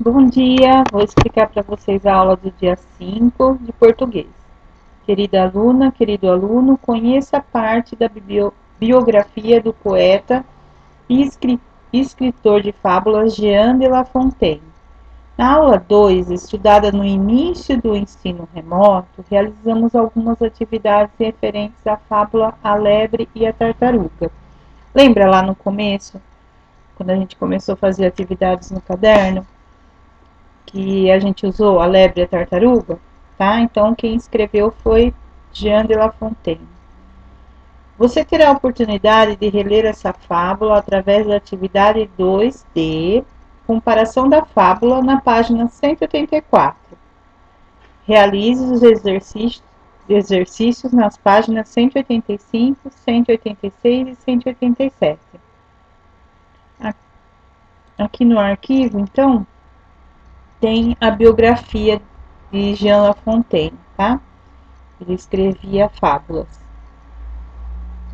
Bom dia, vou explicar para vocês a aula do dia 5 de português. Querida aluna, querido aluno, conheça parte da biografia do poeta e escritor de fábulas Jean de La Fontaine. Na aula 2, estudada no início do ensino remoto, realizamos algumas atividades referentes à fábula A Lebre e a Tartaruga. Lembra lá no começo, quando a gente começou a fazer atividades no caderno? Que a gente usou, a lebre e a tartaruga, tá? Então, quem escreveu foi Jean de La Fontaine. Você terá a oportunidade de reler essa fábula através da atividade 2D, comparação da fábula, na página 184. Realize os exercícios nas páginas 185, 186 e 187. Aqui no arquivo, então, tem a biografia de Jean La Fontaine, tá? Ele escrevia fábulas.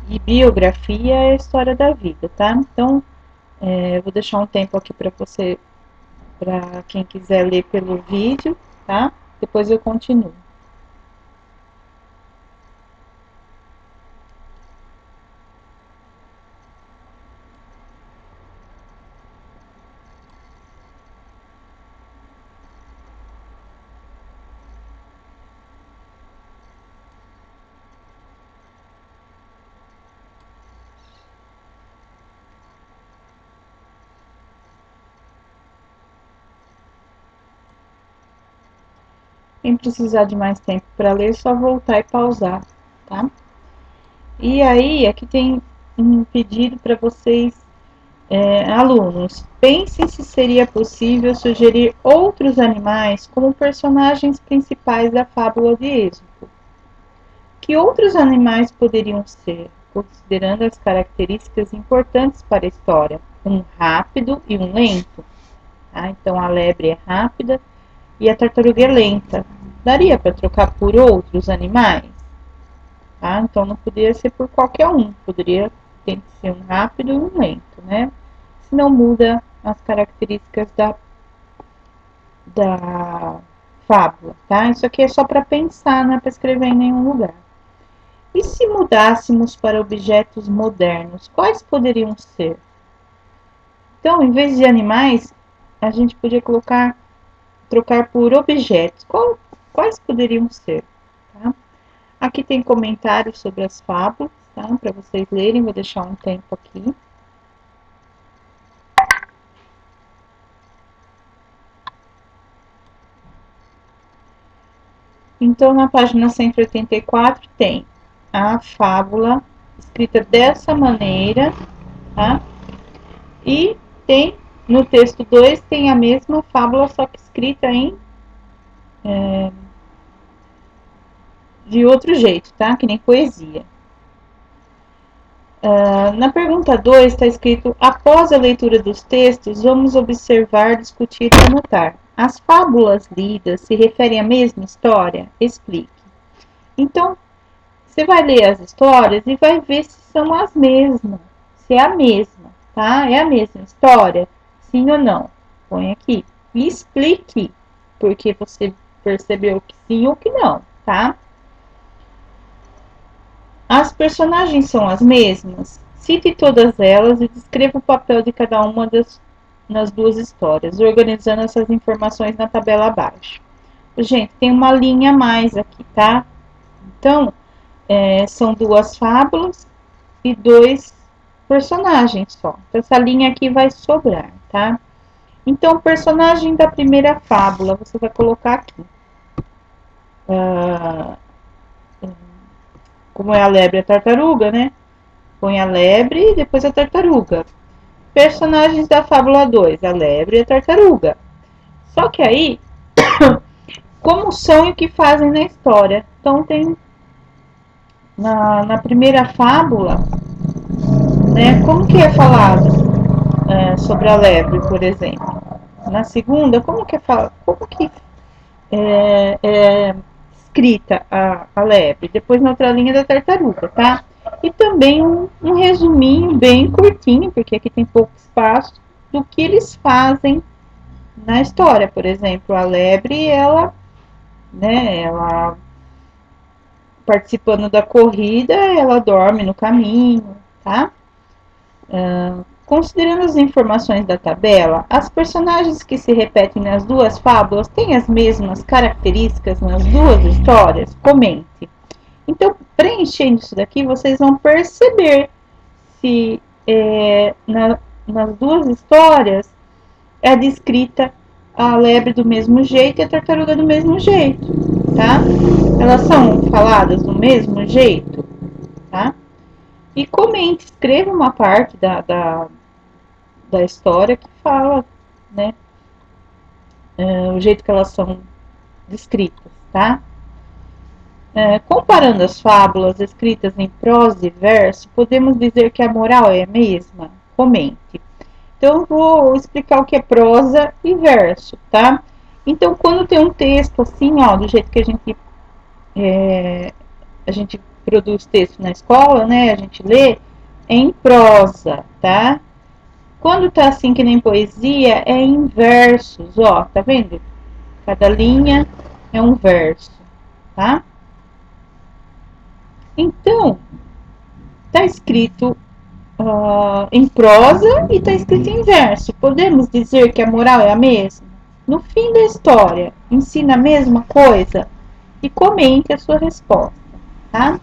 E biografia é a história da vida, tá? Então, vou deixar um tempo aqui para quem quiser ler pelo vídeo, tá? Depois eu continuo. Quem precisar de mais tempo para ler, só voltar e pausar, tá? E aí, aqui tem um pedido para vocês, alunos. Pensem se seria possível sugerir outros animais como personagens principais da fábula de Êxodo. Que outros animais poderiam ser, considerando as características importantes para a história? Um rápido e um lento. Tá? Então, a lebre é rápida e a tartaruga é lenta. Daria para trocar por outros animais? Tá? Então, não poderia ser por qualquer um. Tem que ser um rápido e um lento, né? Senão muda as características da fábula, tá? Isso aqui é só para pensar, não é para escrever em nenhum lugar. E se mudássemos para objetos modernos, quais poderiam ser? Então, em vez de animais, a gente podia trocar por objetos. Quais poderiam ser? Tá? Aqui tem comentários sobre as fábulas, tá? Para vocês lerem, vou deixar um tempo aqui. Então, na página 184 tem a fábula escrita dessa maneira, tá? E tem no texto 2 tem a mesma fábula, só que escrita de outro jeito, tá? Que nem poesia. Na pergunta 2 está escrito: após a leitura dos textos, vamos observar, discutir e anotar. As fábulas lidas se referem à mesma história? Explique. Então, você vai ler as histórias e vai ver se são as mesmas, se é a mesma, tá? É a mesma história? Sim ou não? Põe aqui. E explique porque você percebeu que sim ou que não, tá? As personagens são as mesmas? Cite todas elas e descreva o papel de cada uma nas duas histórias, organizando essas informações na tabela abaixo. Gente, tem uma linha a mais aqui, tá? Então, são duas fábulas e dois personagens só. Então, essa linha aqui vai sobrar, tá? Então, o personagem da primeira fábula, você vai colocar aqui. Como é a lebre e a tartaruga, né? Põe a lebre e depois a tartaruga. Personagens da fábula 2, a lebre e a tartaruga. Só que aí, como são e o que fazem na história. Então tem na primeira fábula, né, como que é falado sobre a lebre, por exemplo. Na segunda, como que é escrita a lebre. Depois na outra linha da tartaruga, tá? E também um resuminho bem curtinho, porque aqui tem pouco espaço, do que eles fazem na história. Por exemplo, a lebre, ela participando da corrida, ela dorme no caminho, tá? Considerando as informações da tabela, as personagens que se repetem nas duas fábulas têm as mesmas características nas duas histórias? Comente. Então, preenchendo isso daqui, vocês vão perceber se nas duas histórias é descrita a lebre do mesmo jeito e a tartaruga do mesmo jeito, tá? Elas são faladas do mesmo jeito, tá? E comente, escreva uma parte da história que fala, né, o jeito que elas são descritas, tá? Comparando as fábulas escritas em prosa e verso, podemos dizer que a moral é a mesma? Comente. Então, eu vou explicar o que é prosa e verso, tá? Então, quando tem um texto assim, ó, do jeito que a gente produz texto na escola, né? A gente lê é em prosa, tá? Quando tá assim que nem poesia, é em versos, ó, tá vendo? Cada linha é um verso, tá? Então, tá escrito em prosa e tá escrito em verso. Podemos dizer que a moral é a mesma? No fim da história, ensina a mesma coisa? E comente a sua resposta, tá?